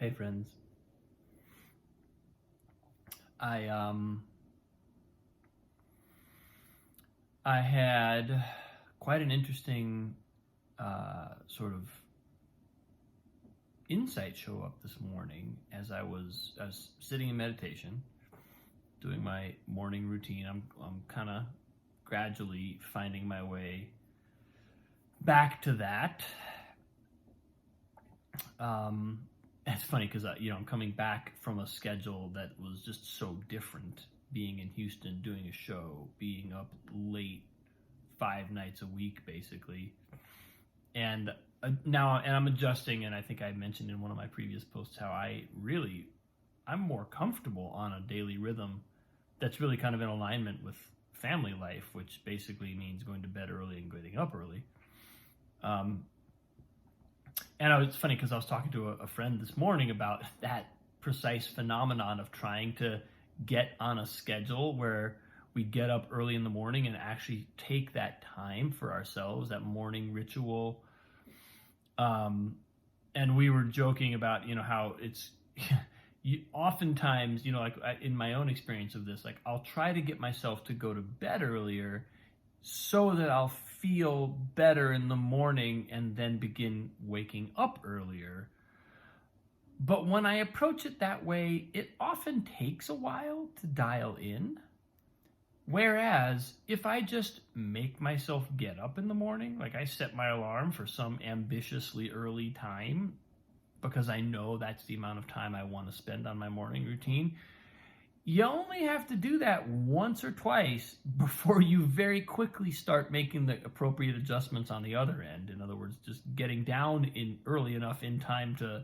Hey friends. I um I had quite an interesting sort of insight show up this morning as I was sitting in meditation, doing my morning routine. I'm kind of gradually finding my way back to that. Um, it's funny because I'm coming back from a schedule that was just so different. Being in Houston, doing a show, being up late 5 nights a week, basically, and I'm adjusting. And I think I mentioned in one of my previous posts how I'm more comfortable on a daily rhythm that's really kind of in alignment with family life, which basically means going to bed early and getting up early. It's funny because I was talking to a friend this morning about that precise phenomenon of trying to get on a schedule where we get up early in the morning and actually take that time for ourselves, that morning ritual. And we were joking about, how it's oftentimes, in my own experience of this, like I'll try to get myself to go to bed earlier so that I'll feel better in the morning and then begin waking up earlier. But when I approach it that way, it often takes a while to dial in. Whereas if I just make myself get up in the morning, like I set my alarm for some ambitiously early time because I know that's the amount of time I want to spend on my morning routine, you only have to do that once or twice before you very quickly start making the appropriate adjustments on the other end. In other words, just getting down in early enough in time to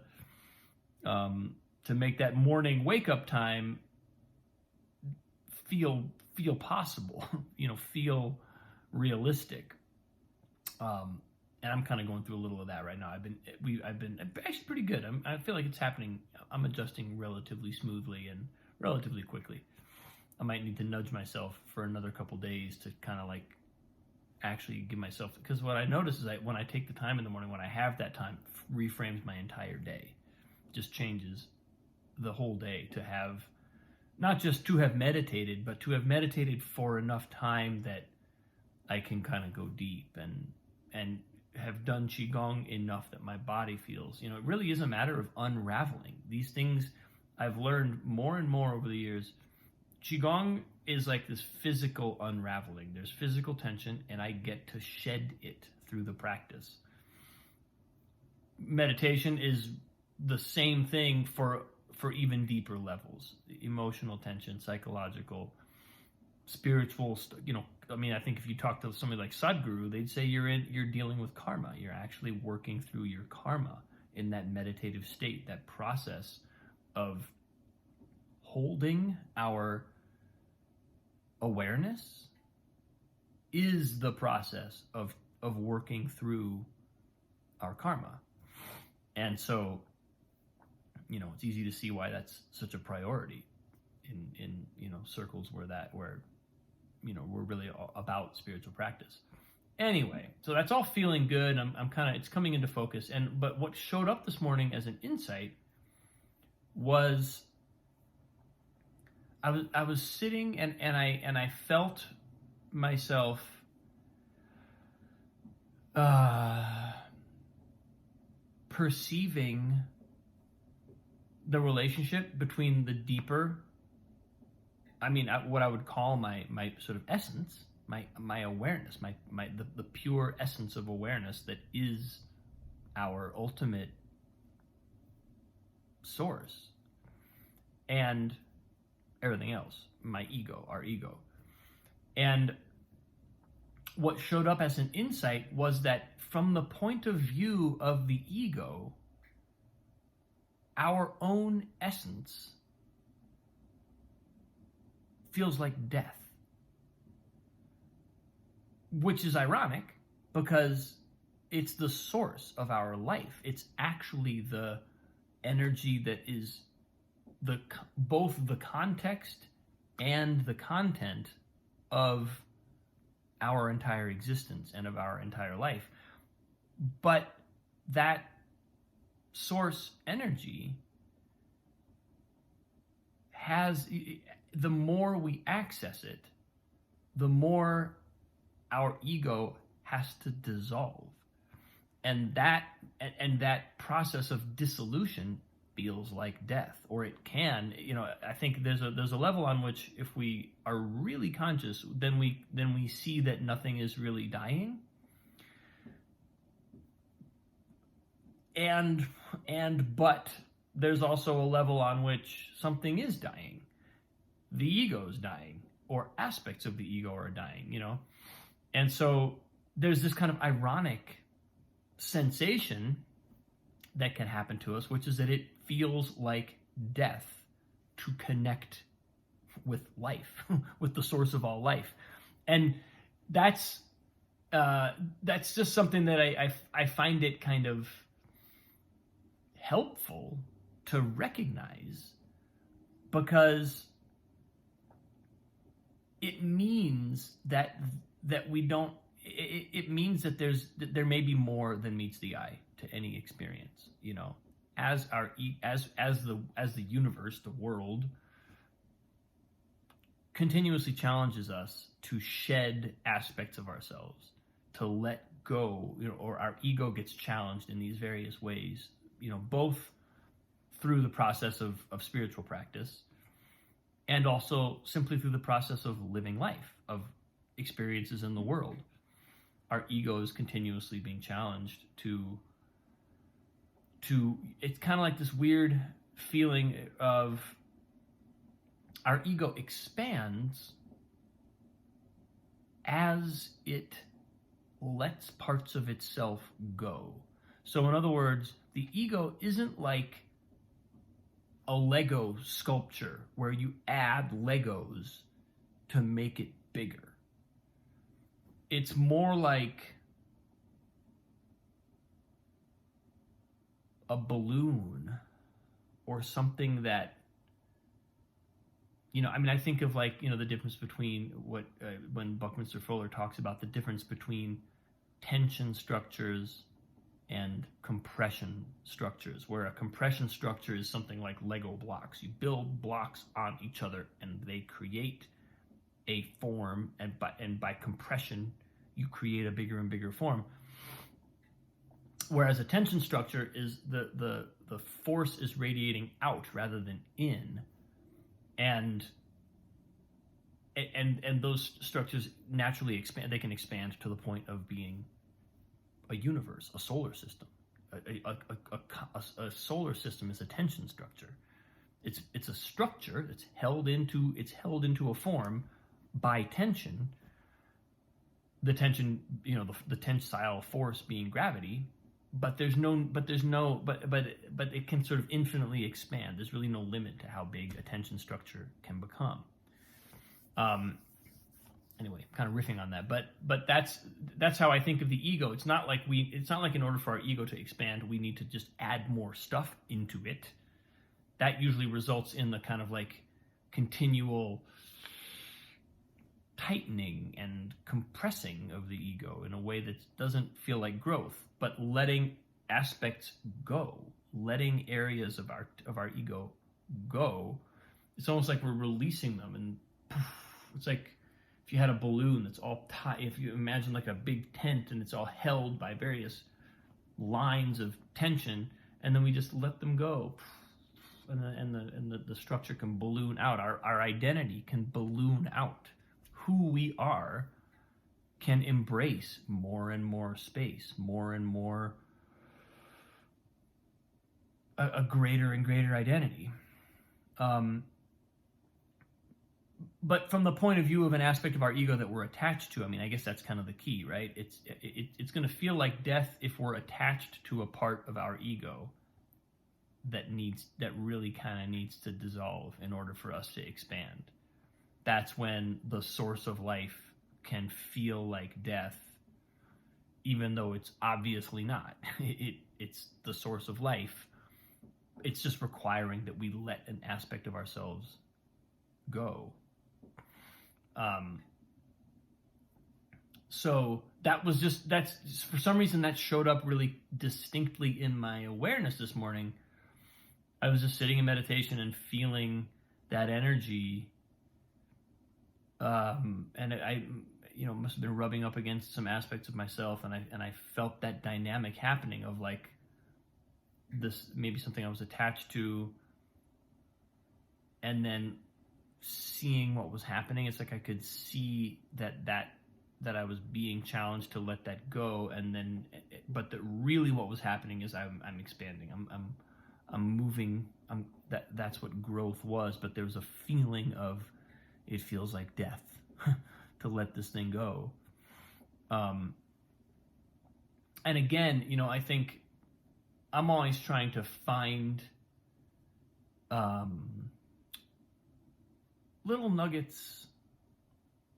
make that morning wake up time feel possible, feel realistic. And I'm kind of going through a little of that right now. I've been actually pretty good. I feel like it's happening. I'm adjusting relatively smoothly and relatively quickly. I might need to nudge myself for another couple days to kind of like actually give myself, because what I notice is that when I take the time in the morning, when I have that time, reframes my entire day. Just changes the whole day to have, not just to have meditated, but to have meditated for enough time that I can kind of go deep and have done Qigong enough that my body feels, it really is a matter of unraveling. These things I've learned more and more over the years. Qigong is like this physical unraveling. There's physical tension, and I get to shed it through the practice. Meditation is the same thing for even deeper levels: emotional tension, psychological, spiritual. I think if you talk to somebody like Sadhguru, they'd say you're dealing with karma. You're actually working through your karma in that meditative state, that process of holding our awareness is the process of working through our karma. And so, it's easy to see why that's such a priority in circles where we're really all about spiritual practice. Anyway, so that's all feeling good. I'm kind of, it's coming into focus. But what showed up this morning as an insight was I was sitting and I felt myself perceiving the relationship between the deeper, what I would call my sort of essence, my awareness, the pure essence of awareness that is our ultimate source, and everything else, our ego. And what showed up as an insight was that from the point of view of the ego, our own essence feels like death. Which is ironic because it's the source of our life. It's actually the energy that is both the context and the content of our entire existence and of our entire life. But that source energy the more we access it, the more our ego has to dissolve. And that process of dissolution feels like death, or it can. I think there's a level on which, if we are really conscious, then we see that nothing is really dying. But there's also a level on which something is dying. The ego is dying, or aspects of the ego are dying, And so there's this kind of ironic sensation that can happen to us, which is that it feels like death to connect with life, with the source of all life. And that's just something that I find it kind of helpful to recognize, because it means that we don't. It means that there may be more than meets the eye to any experience. As the universe, the world, continuously challenges us to shed aspects of ourselves, to let go, or our ego gets challenged in these various ways, both through the process of spiritual practice, and also simply through the process of living life, of experiences in the world. Our ego is continuously being challenged to it's kind of like this weird feeling of our ego expands as it lets parts of itself go. So in other words, the ego isn't like a Lego sculpture where you add Legos to make it bigger. It's more like a balloon, or something that, I think of the difference between what, when Buckminster Fuller talks about the difference between tension structures and compression structures, where a compression structure is something like Lego blocks. You build blocks on each other and they create a form, and by compression you create a bigger and bigger form. Whereas a tension structure is the force is radiating out rather than in, and those structures naturally expand. They can expand to the point of being a universe, a solar system. A solar system is a tension structure. It's a structure that's held into a form by tension. The tension, the tensile force being gravity, but it can sort of infinitely expand. There's really no limit to how big a tension structure can become. Anyway, kind of riffing on that, but that's how I think of the ego. It's not like in order for our ego to expand, we need to just add more stuff into it. That usually results in the kind of like continual tightening and compressing of the ego in a way that doesn't feel like growth, but letting aspects go, letting areas of our ego go. It's almost like we're releasing them, and poof, it's like if you had a balloon that's all tied. If you imagine like a big tent and it's all held by various lines of tension, and then we just let them go, and the structure can balloon out. Our identity can balloon out. Who we are can embrace more and more space, more and more a greater and greater identity. But from the point of view of an aspect of our ego that we're attached to, I guess that's kind of the key, right? It's going to feel like death if we're attached to a part of our ego that really kind of needs to dissolve in order for us to expand. That's when the source of life can feel like death, even though it's obviously not. It's the source of life. It's just requiring that we let an aspect of ourselves go. So that's for some reason that showed up really distinctly in my awareness this morning. I was just sitting in meditation and feeling that energy, and I must have been rubbing up against some aspects of myself, and I felt that dynamic happening of like this, maybe something I was attached to, and then seeing what was happening. It's like I could see that I was being challenged to let that go, and then, but that really what was happening is I'm expanding. I'm moving. That's what growth was. But there was a feeling of, it feels like death to let this thing go. And again, I think I'm always trying to find little nuggets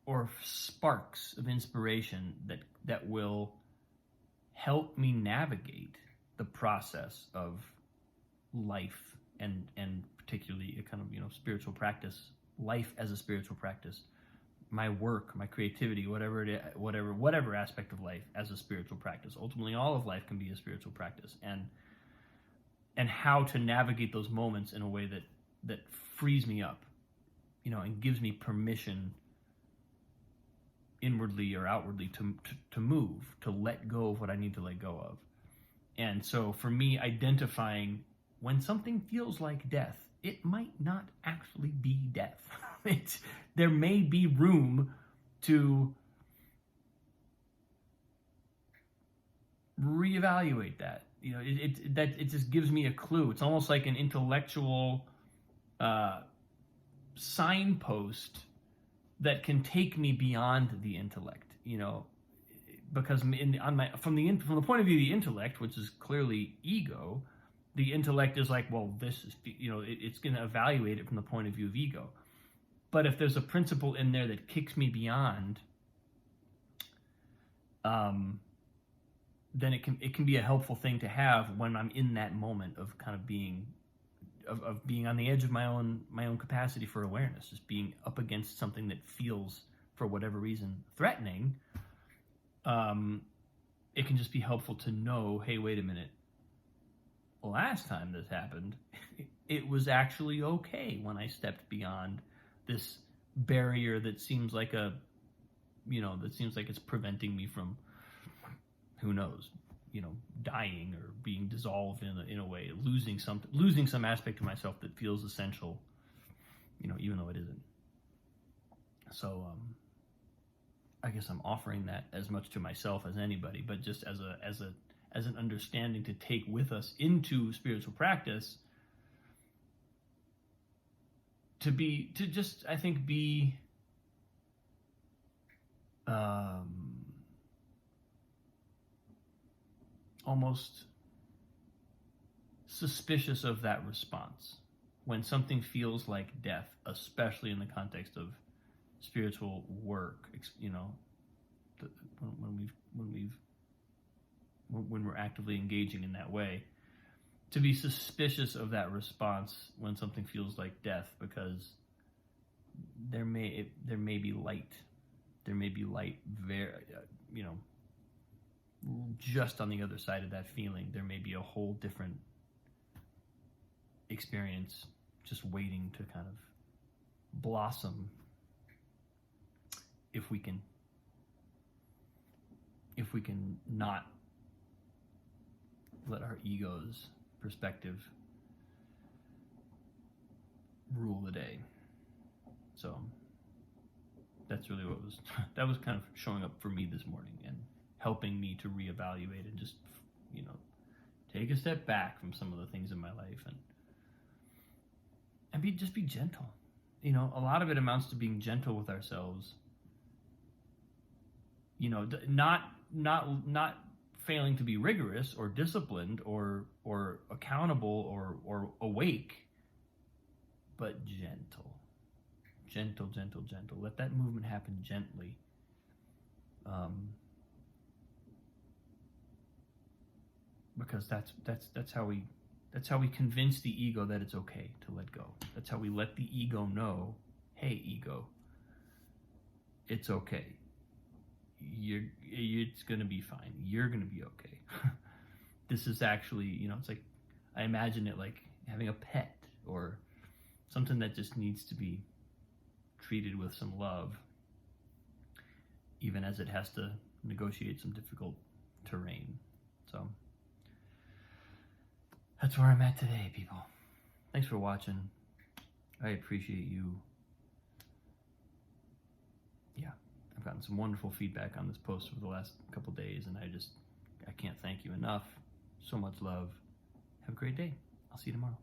or sparks of inspiration that will help me navigate the process of life, and particularly a kind of spiritual practice, life as a spiritual practice, my work, my creativity, whatever aspect of life as a spiritual practice. Ultimately, all of life can be a spiritual practice, and how to navigate those moments in a way that frees me up, and gives me permission, inwardly or outwardly, to move, to let go of what I need to let go of. And so for me, identifying when something feels like death, it might not actually be death. There may be room to reevaluate that. It just gives me a clue. It's almost like an intellectual signpost that can take me beyond the intellect, because from the point of view of the intellect, which is clearly ego, the intellect is like, well, this is, it's going to evaluate it from the point of view of ego. But if there's a principle in there that kicks me beyond, then it can be a helpful thing to have when I'm in that moment of kind of being on the edge of my own capacity for awareness, just being up against something that feels, for whatever reason, threatening. It can just be helpful to know, hey, wait a minute. Last time this happened, it was actually okay when I stepped beyond this barrier that seems like it's preventing me from, who knows, dying or being dissolved in a way, losing some aspect of myself that feels essential, even though it isn't. So I guess I'm offering that as much to myself as anybody, but just as an understanding to take with us into spiritual practice, to just, I think, be almost suspicious of that response when something feels like death, especially in the context of spiritual work, when we're actively engaging in that way, to be suspicious of that response when something feels like death, because there may be light. There may be light just on the other side of that feeling. There may be a whole different experience just waiting to kind of blossom if we can not let our ego's perspective rule the day. So that's really that was kind of showing up for me this morning and helping me to reevaluate and just, take a step back from some of the things in my life and be gentle. A lot of it amounts to being gentle with ourselves. Not failing to be rigorous or disciplined or accountable or awake, but gentle. Let that movement happen gently. Because that's how we convince the ego that it's okay to let go. That's how we let the ego know, hey, ego, it's okay. It's going to be fine. You're going to be okay. This is actually, it's like, I imagine it like having a pet or something that just needs to be treated with some love, even as it has to negotiate some difficult terrain. So that's where I'm at today, people. Thanks for watching. I appreciate you. Yeah, I've gotten some wonderful feedback on this post over the last couple days, and I can't thank you enough. So much love. Have a great day. I'll see you tomorrow.